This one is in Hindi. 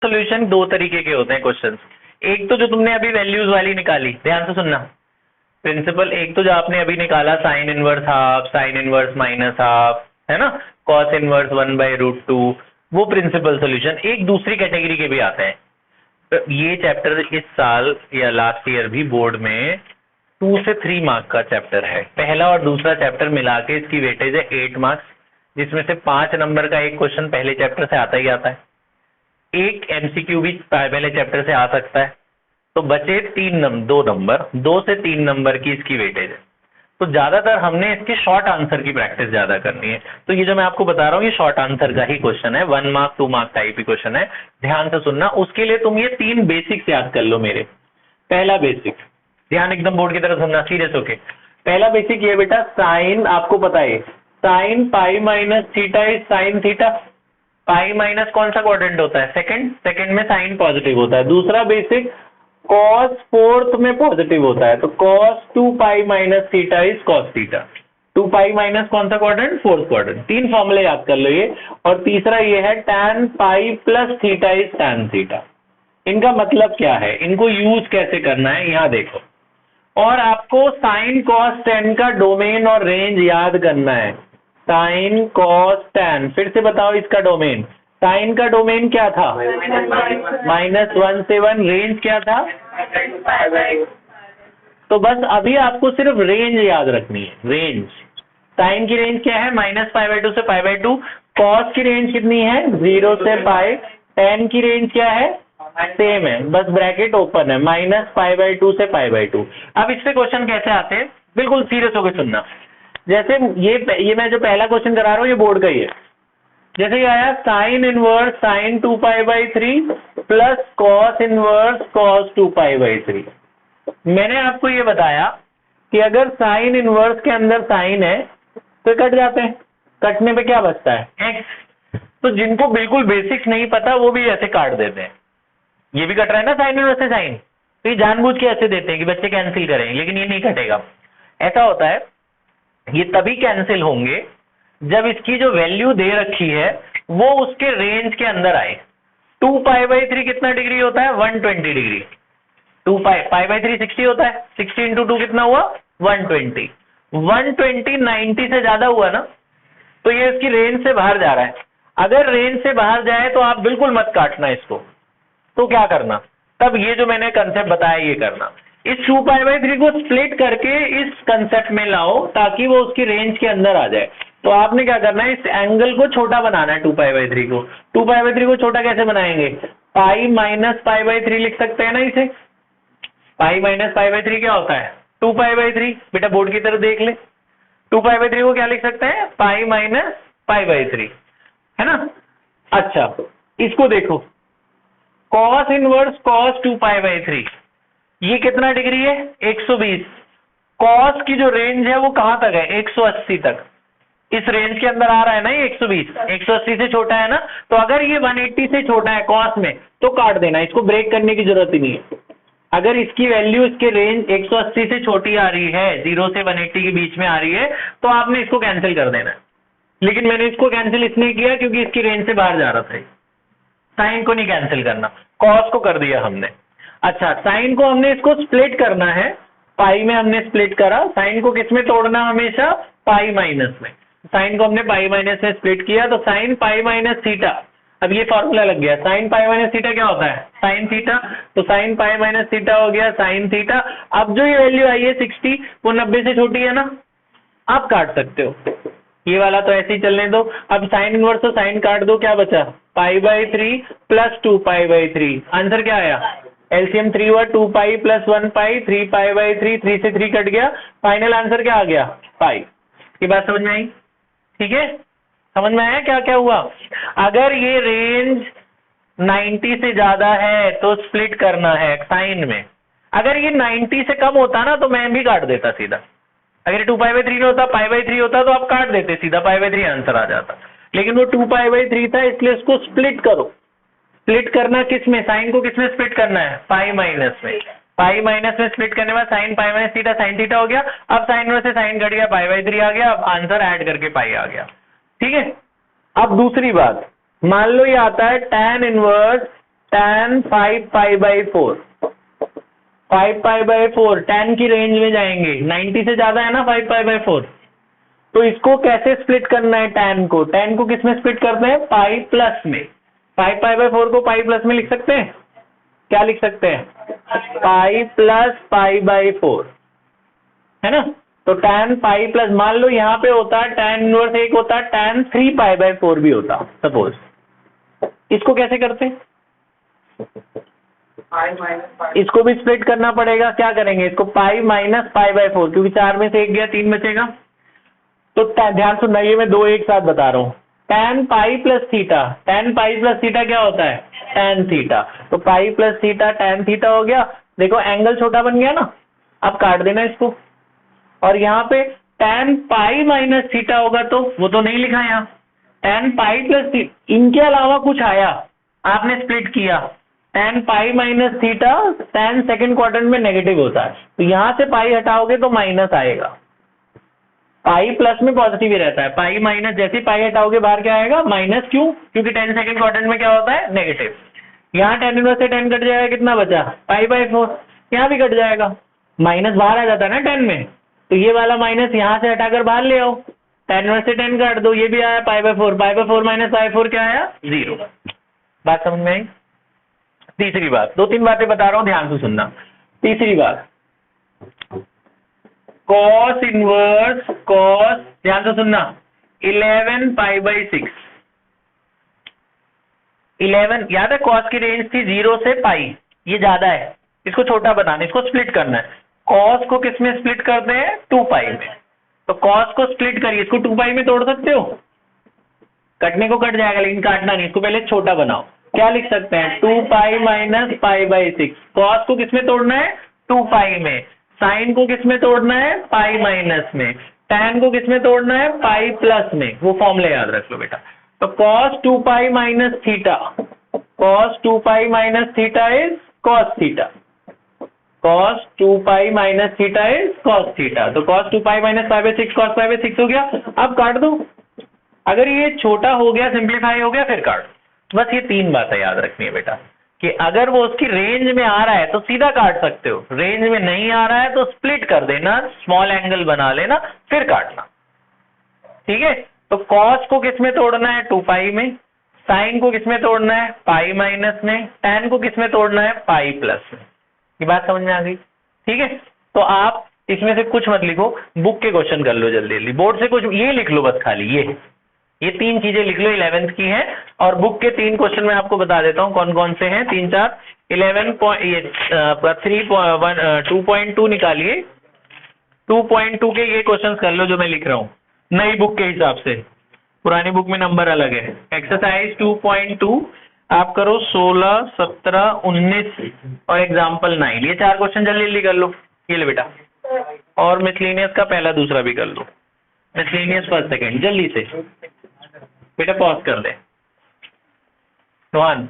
सोल्यूशन दो तरीके के होते हैं क्वेश्चंस। एक तो जो तुमने अभी वैल्यूज वाली निकाली, ध्यान से सुनना प्रिंसिपल। एक तो जो आपने अभी निकाला sine inverse half, sine inverse minus half, है ना, कॉस इनवर्स 1/√2, वो प्रिंसिपल सोल्यूशन। एक दूसरी कैटेगरी के भी आते हैं। तो ये चैप्टर इस साल या लास्ट ईयर भी बोर्ड में 2 से 3 मार्क का चैप्टर है। पहला और दूसरा चैप्टर मिला के इसकी वेटेज है 8 मार्क्स, जिसमें से 5 नंबर का एक क्वेश्चन पहले चैप्टर से आता ही आता है, एक एमसीक्यू भी पहले चैप्टर से आ सकता है, तो बचे 2 नंबर, 2 से 3 नंबर की इसकी वेटेज है। तो ज्यादातर हमने इसके शॉर्ट आंसर की प्रैक्टिस ज्यादा करनी है। तो ये जो मैं आपको बता रहा हूँ ये शॉर्ट आंसर का ही क्वेश्चन है, 1 मार्क 2 मार्क टाइप ही क्वेश्चन है। ध्यान से सुनना। उसके लिए तुम ये 3 बेसिक्स याद कर लो मेरे। पहला बेसिक, ध्यान एकदम बोर्ड की तरफ सुनना सीरियस होके। पहला बेसिक ये बेटा, साइन आपको पता है, sine pi minus theta is sine theta. Pi minus कौन सा क्वाड्रेंट होता है? सेकंड में साइन पॉजिटिव होता है। दूसरा बेसिक, कॉस फोर्थ में पॉजिटिव होता है, तो cos 2 pi minus theta is cos theta. 2 pi minus कौन सा क्वाड्रेंट? Fourth quadrant. 3 फॉर्मूले याद कर लो ये। और तीसरा ये है tan pi plus theta is tan theta. इनका मतलब क्या है, इनको यूज कैसे करना है यहाँ देखो। और आपको साइन कॉस tan का डोमेन और रेंज याद करना है। साइन कॉस tan, फिर से बताओ इसका डोमेन। साइन का डोमेन क्या था? -1 से 1। रेंज क्या था? तो बस अभी आपको सिर्फ रेंज याद रखनी है। रेंज, साइन की रेंज क्या है? -π/2 से π/2। कॉस की रेंज कितनी है? 0 से पाई। tan की रेंज क्या है? सेम है, बस ब्रैकेट ओपन है, -π/2 से π/2। अब इससे क्वेश्चन कैसे आते हैं, बिल्कुल सीरियस होकर सुनना। जैसे ये मैं जो पहला क्वेश्चन करा रहा हूँ ये बोर्ड का ही है। जैसे ये आया sine inverse sine 2π/3 plus cos inverse cos 2π/3। मैंने आपको ये बताया कि अगर साइन इनवर्स के अंदर साइन है तो कट जाते हैं, कटने पे क्या बचता है? x। तो जिनको बिल्कुल बेसिक्स नहीं पता वो भी ऐसे काट देते हैं। ये भी कट रहा है ना साइन इनवर्स से साइन, तो ये जानबूझ के ऐसे देते हैं कि बच्चे कैंसिल करें, लेकिन ये नहीं कटेगा। ऐसा होता है, ये तभी कैंसिल होंगे जब इसकी जो वैल्यू दे रखी है वो उसके रेंज के अंदर आए। 2π/3 कितना डिग्री होता है? 120 डिग्री। 2π/3 60 होता है, 60 इंटू 2 कितना हुआ? 120। 120 90 से ज्यादा हुआ ना, तो ये इसकी रेंज से बाहर जा रहा है। अगर रेंज से बाहर जाए तो आप बिल्कुल मत काटना इसको। तो क्या करना, तब ये जो मैंने कंसेप्ट बताया ये करना, इस 2π/3 को स्प्लिट करके इस कंसेप्ट में लाओ ताकि वो उसकी रेंज के अंदर आ जाए। तो आपने क्या करना है, इस एंगल को छोटा बनाना है 2π/3 को। 2π/3 को छोटा कैसे बनाएंगे? पाई माइनस π/3 लिख सकते हैं ना इसे। पाई माइनस π/3 क्या होता है? 2π/3। बेटा बोर्ड की तरफ देख ले, 2π/3 को क्या लिख सकते हैं? पाई माइनस π/3, है ना। अच्छा इसको देखो, कॉस इनवर्स कॉस 2π/3, ये कितना डिग्री है? 120। कॉस की जो रेंज है वो कहां तक है? 180 तक। इस रेंज के अंदर आ रहा है ना ये 120, 180 से छोटा है ना। तो अगर ये 180 से छोटा है कॉस में तो काट देना, इसको ब्रेक करने की जरूरत ही नहीं है। अगर इसकी वैल्यू इसके रेंज 180 से छोटी आ रही है, 0 से 180 के बीच में आ रही है, तो आपने इसको कैंसिल कर देना है। लेकिन मैंने इसको कैंसिल इसलिए किया क्योंकि इसकी रेंज से बाहर जा रहा था। साइन को नहीं कैंसिल करना, कॉस को कर दिया हमने। अच्छा, साइन को हमने इसको स्प्लिट करना है, पाई में हमने स्प्लिट करा। साइन को किस में तोड़ना? हमेशा पाई माइनस में। साइन को हमने पाई माइनस में स्प्लिट किया तो साइन पाई माइनस थीटा। अब ये फॉर्मूला लग गया, साइन पाई माइनस थीटा क्या होता है? Sine theta. तो साइन पाई माइनस थीटा हो गया साइन थीटा। अब जो ये वैल्यू आई है 60, वो 90 से छोटी है ना, आप काट सकते हो। ये वाला तो ऐसे ही चलने दो। अब साइन इनवर्स तो साइन काट दो, क्या बचा? π/3 प्लस 2π/3। आंसर क्या आया? एलसीएम 3 हुआ, 2 पाई प्लस 1 पाई, 3π/3, 3 से 3 कट गया, फाइनल आंसर क्या आ गया? पाई। ये बात समझ में आई? ठीक है, समझ में आया क्या क्या हुआ? अगर ये रेंज 90 से ज्यादा है तो स्प्लिट करना है साइन में। अगर ये 90 से कम होता ना तो मैं भी काट देता सीधा। अगर 2π/3 होता, π/3 होता तो आप काट देते सीधा, π/3 आंसर आ जाता। लेकिन वो 2π/3 था, इसलिए इसको स्प्लिट करो। स्प्लिट करना किस में? साइन को किस में स्प्लिट करना है? पाई माइनस में। पाई माइनस में स्प्लिट करने के बाद sine pi minus theta sine theta हो गया। अब साइन में से साइन घट गया, π/3 आ गया। अब आंसर ऐड करके पाई आ गया। ठीक है। अब दूसरी बात, मान लो ये आता है tan inverse tan 5 pi by 4, 5 pi by 4 tan की रेंज में जाएंगे, 90 से ज्यादा है ना 5 पाई बाई 4। तो इसको कैसे स्प्लिट करना है, tan को किस में स्प्लिट करते हैं, पाई प्लस में। 5 पाई बाई 4 को पाई प्लस में लिख सकते हैं, क्या लिख सकते हैं, पाई प्लस पाई बाई 4, है ना। तो tan पाई प्लस, मान लो यहाँ पे होता tan इनवर्स एक होता tan 3 पाई बाई 4 भी होता सपोज। इसको कैसे करते हैं, इसको भी स्प्लिट करना पड़ेगा, क्या करेंगे इसको, पाई माइनस पाई बाई 4, क्योंकि 4 में से 1 गया 3 बचेगा। तो ध्यान सुनना, ये मैं 2 एक साथ बता रहा हूँ। tan pi plus theta, tan pi plus theta क्या होता है, tan थीटा। तो pi plus theta tan theta हो गया। देखो एंगल छोटा बन गया ना, अब काट देना इसको। और यहाँ पे tan पाई माइनस थीटा होगा, तो वो तो नहीं लिखा यहाँ, tan पाई प्लस थीटा, इनके अलावा कुछ आया, आपने स्प्लिट किया, tan पाई minus theta tan second quadrant में नेगेटिव होता है, तो यहां से पाई हटाओगे तो माइनस आएगा। पाई प्लस में पॉजिटिव ही रहता है, पाई माइनस, जैसे पाई हटाओगे बाहर क्या आएगा, माइनस। क्यों, क्योंकि tan सेकंड क्वाड्रेंट में क्या होता है, नेगेटिव। यहाँ tan इनवर्स से tan कट जाएगा, कितना बचा, पाई बाई 4, यहाँ भी कट जाएगा, माइनस बाहर आ जाता है ना tan में, तो ये वाला माइनस यहाँ से हटाकर बाहर ले आओ, tan इनवर्स से tan काट दो, ये भी आया pi by 4, pi by 4 minus pi 4 क्या आया, 0। बात समझ में आई। तीसरी बात, 2-3 बातें बता रहा हूं, ध्यान से सुनना। तीसरी बात, cos इनवर्स cos, ध्यान से सुनना, 11 पाई बाई 6, 11 याद है, cos की रेंज थी 0 से पाई, ये ज्यादा है, इसको छोटा बनाना, इसको स्प्लिट करना है। cos को किस में स्प्लिट करते हैं, 2 पाई में। तो cos को स्प्लिट करिए, इसको 2 पाई में तोड़ सकते हो, कटने को कट जाएगा लेकिन काटना नहीं, इसको पहले छोटा बनाओ। क्या लिख सकते हैं, 2 pi minus pi by 6। Cos को किस में तोड़ना है, 2 पाई में। साइन को किस में तोड़ना है, पाई माइनस में। टैन को किस में तोड़ना है, पाई प्लस में। वो फॉर्मूला याद रख लो बेटा। तो cos 2 pi minus theta, cos 2 pi minus theta is cos theta, cos 2 pi minus theta is cos theta. तो cos 2 pi minus pi by 6 cos pi by 6 हो गया। अब काट दो, अगर ये छोटा हो गया, सिंप्लीफाई हो गया, फिर काट। बस ये 3 बातें याद रखनी है बेटा, कि अगर वो उसकी रेंज में आ रहा है तो सीधा काट सकते हो, रेंज में नहीं आ रहा है तो स्प्लिट कर देना, स्मॉल एंगल बना लेना, फिर काटना। ठीक है। तो कॉस को किस में तोड़ना है, 2 पाई में। साइन को किस में तोड़ना है, पाई माइनस में। टैन को किस में तोड़ना है, पाई प्लस में। ये बात समझ में आ गई। ठीक है। तो आप इसमें से कुछ मत लिखो, बुक के क्वेश्चन कर लो जल्दी जल्दी, बोर्ड से कुछ ये लिख लो बस, खाली ये 3 चीजें लिख लो, 11th की हैं। और बुक के 3 क्वेश्चन मैं आपको बता देता हूं कौन कौन से हैं, 3-4। 2.2 निकालिए, 2.2 के ये क्वेश्चन कर लो जो मैं लिख रहा हूं, नई बुक के हिसाब से। पुरानी बुक में नंबर अलग है। एक्सरसाइज 2.2 आप करो 16, 17, 19 और एग्जाम्पल 9। ये 4 क्वेश्चन जल्दी जल्दी कर लो। ये ले बेटा, और मिसलेनियस का पहला दूसरा भी कर लो, मिसलेनियस फर्स्ट सेकंड, जल्दी से बेटा, पॉज कर दे। 1